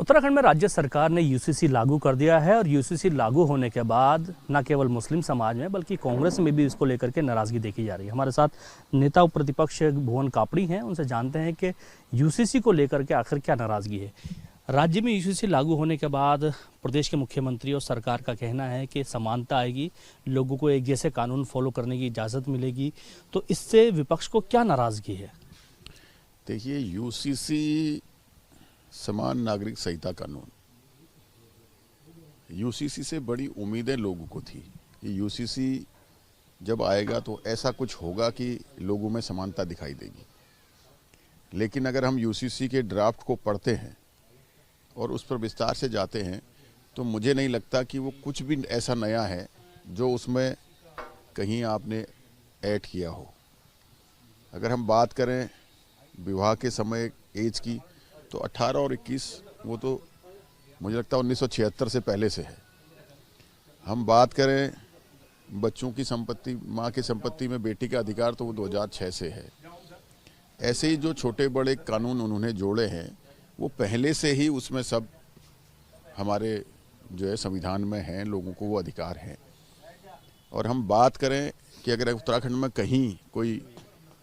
उत्तराखंड में राज्य सरकार ने यूसीसी लागू कर दिया है और यूसीसी लागू होने के बाद न केवल मुस्लिम समाज में बल्कि कांग्रेस में भी इसको लेकर के नाराज़गी देखी जा रही है। हमारे साथ नेता प्रतिपक्ष भुवन कापड़ी हैं, उनसे जानते हैं कि यूसीसी को लेकर के आखिर क्या नाराज़गी है। राज्य में यूसीसी लागू होने के बाद प्रदेश के मुख्यमंत्री और सरकार का कहना है कि समानता आएगी, लोगों को एक जैसे कानून फॉलो करने की इजाज़त मिलेगी, तो इससे विपक्ष को क्या नाराज़गी है? देखिए, यूसीसी समान नागरिक संहिता कानून, यूसीसी से बड़ी उम्मीदें लोगों को थी कि यूसीसी जब आएगा तो ऐसा कुछ होगा कि लोगों में समानता दिखाई देगी। लेकिन अगर हम यूसीसी के ड्राफ्ट को पढ़ते हैं और उस पर विस्तार से जाते हैं तो मुझे नहीं लगता कि वो कुछ भी ऐसा नया है जो उसमें कहीं आपने ऐड किया हो। अगर हम बात करें विवाह के समय एज की, तो 18 और 21 वो तो मुझे लगता है 1976 से पहले से है। हम बात करें बच्चों की संपत्ति, माँ की संपत्ति में बेटी का अधिकार, तो वो 2006 से है। ऐसे ही जो छोटे बड़े कानून उन्होंने जोड़े हैं वो पहले से ही उसमें सब हमारे जो है संविधान में हैं, लोगों को वो अधिकार हैं। और हम बात करें कि अगर उत्तराखंड में कहीं कोई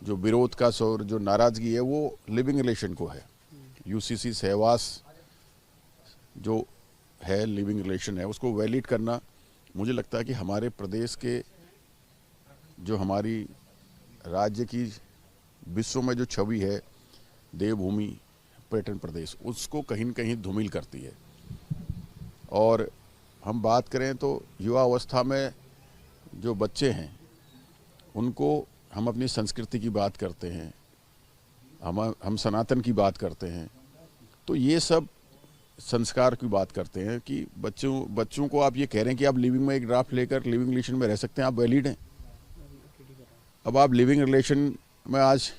जो विरोध का शोर, जो नाराज़गी है, वो लिविंग रिलेशन को है। यूसीसी सहवास जो है, लिविंग रिलेशन है, उसको वैलिड करना मुझे लगता है कि हमारे प्रदेश के, जो हमारी राज्य की विश्व में जो छवि है, देवभूमि पर्यटन प्रदेश, उसको कहीं न कहीं धूमिल करती है। और हम बात करें तो युवा अवस्था में जो बच्चे हैं उनको हम अपनी संस्कृति की बात करते हैं, हम सनातन की बात करते हैं, तो ये सब संस्कार की बात करते हैं कि बच्चों को आप ये कह रहे हैं कि आप लिविंग में एक ड्राफ्ट लेकर लिविंग रिलेशन में रह सकते हैं, आप वैलिड हैं। अब आप लिविंग रिलेशन में आज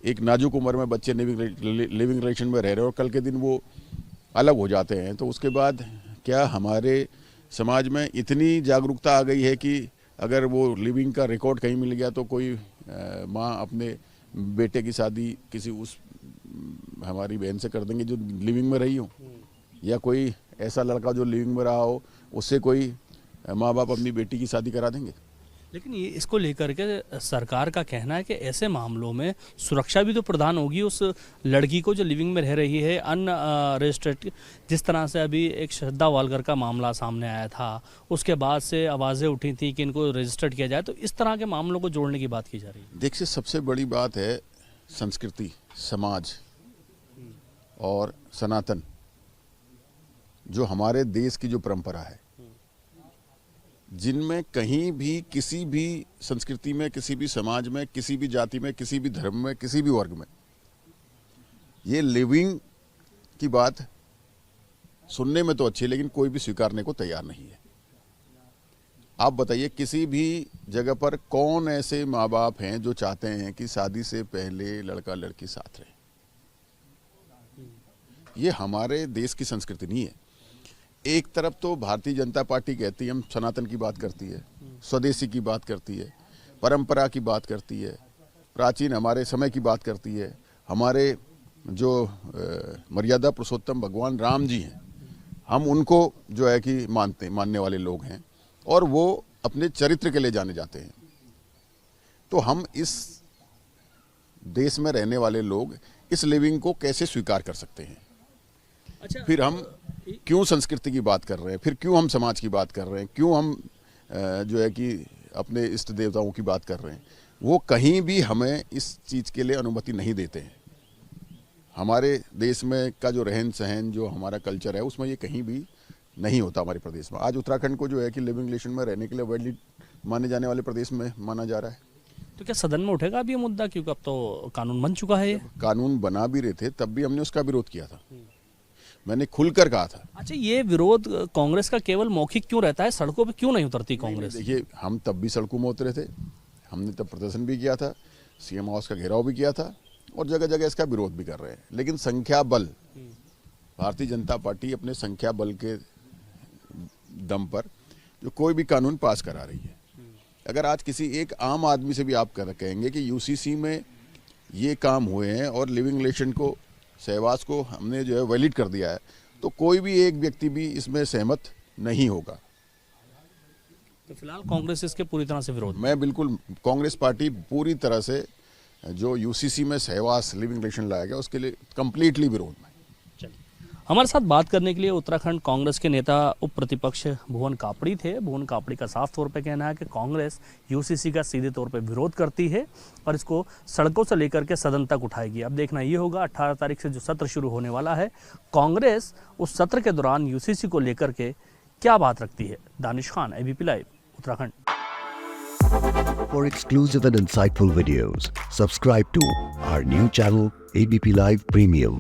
एक नाजुक उम्र में बच्चे लिविंग रिलेशन में रह रहे हैं और कल के दिन वो अलग हो जाते हैं, तो उसके बाद क्या हमारे समाज में इतनी जागरूकता आ गई है कि अगर वो लिविंग का रिकॉर्ड कहीं मिल गया तो कोई माँ अपने बेटे की शादी किसी उस हमारी बहन से कर देंगे जो लिविंग में रही हो, या कोई ऐसा लड़का जो लिविंग में रहा हो उससे कोई माँ बाप अपनी बेटी की शादी करा देंगे। लेकिन ये इसको लेकर के सरकार का कहना है कि ऐसे मामलों में सुरक्षा भी तो प्रदान होगी उस लड़की को जो लिविंग में रह रही है अनरजिस्टर्ड। जिस तरह से अभी एक श्रद्धा वालकर का मामला सामने आया था, उसके बाद से आवाज़ें उठी थी कि इनको रजिस्टर्ड किया जाए, तो इस तरह के मामलों को जोड़ने की बात की जा रही है। देखिए, सबसे बड़ी बात है संस्कृति, समाज और सनातन, जो हमारे देश की जो परंपरा है, जिनमें कहीं भी किसी भी संस्कृति में, किसी भी समाज में, किसी भी जाति में, किसी भी धर्म में, किसी भी वर्ग में ये लिविंग की बात सुनने में तो अच्छी है लेकिन कोई भी स्वीकारने को तैयार नहीं है। आप बताइए, किसी भी जगह पर कौन ऐसे माँ बाप हैं जो चाहते हैं कि शादी से पहले लड़का लड़की साथ रहे? ये हमारे देश की संस्कृति नहीं है। एक तरफ तो भारतीय जनता पार्टी कहती है, हम सनातन की बात करती है, स्वदेशी की बात करती है, परंपरा की बात करती है, प्राचीन हमारे समय की बात करती है, हमारे जो मर्यादा पुरुषोत्तम भगवान राम जी हैं, हम उनको जो है कि मानने वाले लोग हैं और वो अपने चरित्र के लिए जाने जाते हैं। तो हम इस देश में रहने वाले लोग इस लिविंग को कैसे स्वीकार कर सकते हैं? अच्छा, फिर हम क्यों संस्कृति की बात कर रहे हैं, फिर क्यों हम समाज की बात कर रहे हैं, क्यों हम जो है कि अपने इष्ट देवताओं की बात कर रहे हैं? वो कहीं भी हमें इस चीज़ के लिए अनुमति नहीं देते हैं। हमारे देश में का जो रहन सहन, जो हमारा कल्चर है, उसमें ये कहीं भी नहीं होता हमारे प्रदेश में। आज उत्तराखंड को जो है कि लिविंग रिलेशन में रहने के लिए वैलिड माने जाने वाले प्रदेश में माना जा रहा है। तो क्या सदन में उठेगा अभी ये मुद्दा, क्योंकि अब तो कानून बन चुका है? कानून बना भी रहे थे तब भी हमने उसका विरोध किया था, मैंने खुलकर कहा था। अच्छा, ये विरोध कांग्रेस का केवल मौखिक क्यों रहता है, सड़कों पे क्यों नहीं उतरती कांग्रेस? देखिए, हम तब भी सड़कों में उतरे थे, हमने तब प्रदर्शन भी किया था, सीएम हाउस का घेराव भी किया था और जगह जगह इसका विरोध भी कर रहे हैं। लेकिन संख्या बल, भारतीय जनता पार्टी अपने संख्या बल के दम पर जो कोई भी कानून पास करा रही है। अगर आज किसी एक आम आदमी से भी आप कहेंगे कि यूसीसी में ये काम हुए हैं और लिविंग रिलेशन को, सहवास को हमने जो है वैलिड कर दिया है, तो कोई भी एक व्यक्ति भी इसमें सहमत नहीं होगा। तो फिलहाल कांग्रेस इसके पूरी तरह से विरोध में। मैं बिल्कुल, कांग्रेस पार्टी पूरी तरह से जो यूसीसी में सहवास लिविंग रिलेशन लाया गया उसके लिए कंप्लीटली विरोध में। चलिए, हमारे साथ बात करने के लिए उत्तराखंड कांग्रेस के नेता उप प्रतिपक्ष भुवन कापड़ी थे। भुवन कापड़ी का साफ तौर पे कहना है कि कांग्रेस यूसीसी का सीधे तौर पे विरोध करती है और इसको सड़कों से लेकर के सदन तक उठाएगी। अब देखना ये होगा 18 तारीख से जो सत्र शुरू होने वाला है, कांग्रेस उस सत्र के दौरान यूसीसी को लेकर के क्या बात रखती है। Danish Khan, ABP live, Uttarakhand. For exclusive and insightful videos, subscribe to our new channel ABP Live Premium.